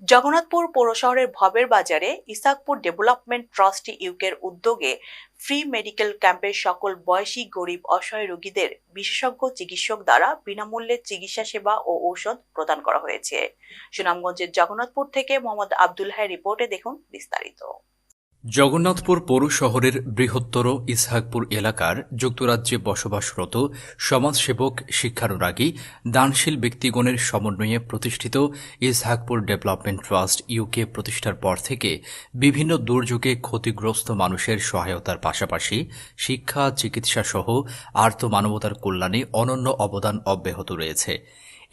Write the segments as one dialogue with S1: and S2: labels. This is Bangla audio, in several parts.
S1: জগন্নাথপুর পৌর শহরের ভবের বাজারে ইসাকপুর ডেভেলপমেন্ট ট্রাস্ট ইউকের উদ্যোগে ফ্রি মেডিকেল ক্যাম্পে সকল বয়সী গরিব অসহায় রোগীদের বিশেষজ্ঞ চিকিৎসক দ্বারা বিনামূল্যে চিকিৎসা সেবা ও ঔষধ প্রদান করা হয়েছে। সুনামগঞ্জের জগন্নাথপুর থেকে মোহাম্মদ আব্দুল হাই রিপোর্টে দেখুন বিস্তারিত।
S2: জগন্নাথপুর পৌর শহরের বৃহত্তর ইসহাকপুর এলাকার যুক্তরাজ্যে বসবাসরত সমাজসেবক, শিক্ষানুরাগী, দানশীল ব্যক্তিগণের সমন্বয়ে প্রতিষ্ঠিত ইসহাকপুর ডেভেলপমেন্ট ট্রাস্ট ইউকে প্রতিষ্ঠার পর থেকে বিভিন্ন দুর্যোগে ক্ষতিগ্রস্ত মানুষের সহায়তার পাশাপাশি শিক্ষা, চিকিৎসা সহ আর্ত মানবতার কল্যাণে অনন্য অবদান অব্যাহত রয়েছে।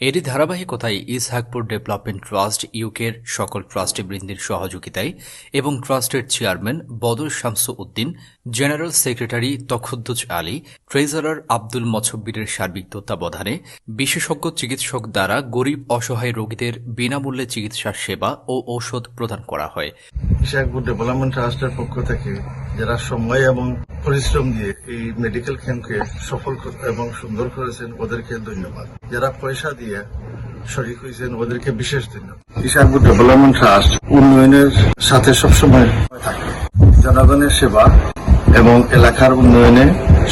S2: এরই ধারাবাহিকতায় ইসহাকপুর ডেভেলপমেন্ট ট্রাস্ট ইউকের সকল ট্রাস্টিবৃন্দের সহযোগিতায় এবং ট্রাস্টের chairman Badar Shamsu Uddin, general secretary Takhadduj Ali, treasurer Abdul মছব্বিরের সার্বিক তত্ত্বাবধানে বিশেষজ্ঞ চিকিৎসক দ্বারা গরিব অসহায় রোগীদের বিনামূল্যে চিকিৎসা সেবা ও ঔষধ প্রদান করা হয়।
S3: ইসহাকপুর ডেভেলপমেন্ট ট্রাস্টের পক্ষ থেকে যারা সময় এবং পরিশ্রম দিয়ে এই মেডিকেল ক্যাম্পকে সফল এবং সুন্দর করেছেন ওদেরকে ধন্যবাদ। যারা পয়সা দিয়ে শরিক হয়েছেন ওদেরকে বিশেষ ধন্যবাদ। ইসহাকপুর ডেভেলপমেন্ট ট্রাস্ট উন্নয়নের সাথে সবসময় থাকে, জনগণের সেবা এবং এলাকার উন্নয়নে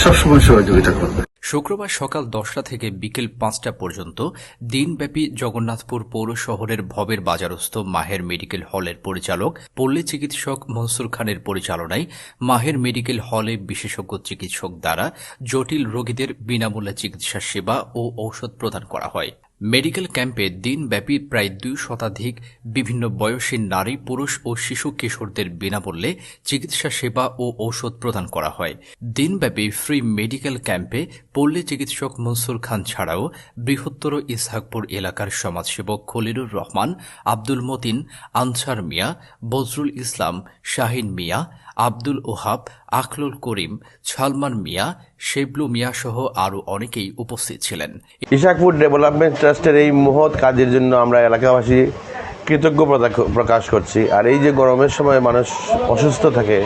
S3: সবসময় সহযোগিতা করবে।
S2: শুক্রবার সকাল 10টা থেকে বিকেল 5টা পর্যন্ত দিনব্যাপী জগন্নাথপুর পৌর শহরের ভবের বাজারস্থ মাহের মেডিকেল হলের পরিচালক পল্লী চিকিৎসক মনসুর খানের পরিচালনায় মাহের মেডিকেল হলে বিশেষজ্ঞ চিকিৎসক দ্বারা জটিল রোগীদের বিনামূল্যে চিকিৎসা সেবা ও ঔষধ প্রদান করা হয়। মেডিকেল ক্যাম্পে দিনব্যাপী প্রায় 2 শতাধিক বিভিন্ন বয়সী নারী, পুরুষ ও শিশু কিশোরদের বিনামূল্যে চিকিৎসা সেবা ও ঔষধ প্রদান করা হয়। দিনব্যাপী ফ্রি মেডিকেল ক্যাম্পে পল্লী চিকিৎসক মনসুর খান ছাড়াও বৃহত্তর ইসহাকপুর এলাকার সমাজসেবক খলিলুর রহমান, আব্দুল মতিন, আনসার মিয়া, বজরুল ইসলাম, শাহিন মিয়া, আব্দুল ওহাব, আখলুল করিম, সালমান মিয়া, শেবলু মিয়া সহ আরও অনেকেই উপস্থিত ছিলেন।
S4: ইসহাকপুর ডেভেলপমেন্ট ট্রাস্টের এই মহৎ কাজের জন্য আমরা এলাকাবাসী কৃতজ্ঞ প্রকাশ করছি। আর এই যে গরমের সময় মানুষ অসুস্থ থাকে,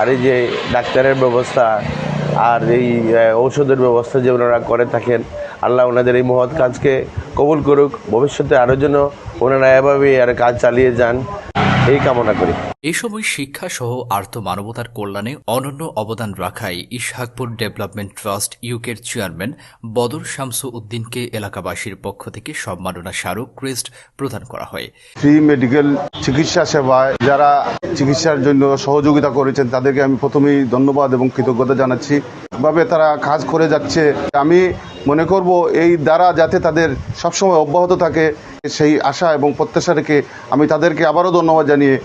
S4: আর এই যে ডাক্তারের ব্যবস্থা আর এই ঔষধের ব্যবস্থা যে ওনারা করে থাকেন, আল্লাহ ওনাদের এই মহৎ কাজকে কবুল করুক। ভবিষ্যতে আরও যেন ওনারা এভাবেই আর কাজ চালিয়ে যান এই কামনা করি।
S2: এই সময় শিক্ষা সহ আর্ত মানবতার কল্যাণে অনন্য অবদান রাখায় ইসহাকপুর ডেভেলপমেন্ট ট্রাস্ট ইউকের চেয়ারম্যান বদর শামসু উদ্দিনকে এলাকাবাসীর পক্ষ থেকে সম্মাননা স্মারক ক্রেস্ট প্রদান করা হয়।
S5: ফ্রি মেডিকেল চিকিৎসা সেবায় যারা চিকিৎসার জন্য সহযোগিতা করেছেন তাদেরকে আমি প্রথমেই ধন্যবাদ এবং কৃতজ্ঞতা জানাচ্ছি। এভাবে তারা কাজ করে যাচ্ছে, আমি মনে করব এই দ্বারা যাতে তাদের সবসময় অব্যাহত থাকে সেই আশা এবং প্রত্যাশা রেখে আমি তাদেরকে আবারও ধন্যবাদ জানিয়ে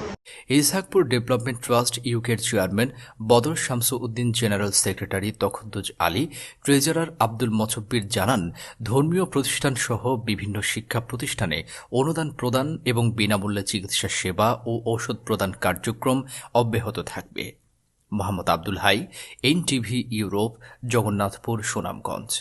S2: ইসহাকপুর ডেভেলপমেন্ট ট্রাস্ট ইউকের chairman Badar Shamsu Uddin, general secretary Takhadduj Ali, treasurer Abdul Masabbir জানান, ধর্মীয় প্রতিষ্ঠান সহ বিভিন্ন শিক্ষা প্রতিষ্ঠানে অনুদান প্রদান এবং বিনামূল্যে চিকিৎসা সেবা ও ঔষধ প্রদান কার্যক্রম অব্যাহত থাকবে। Mohammad Abdul Hai, NTV Europe, Jagannathpur, Sunamganj.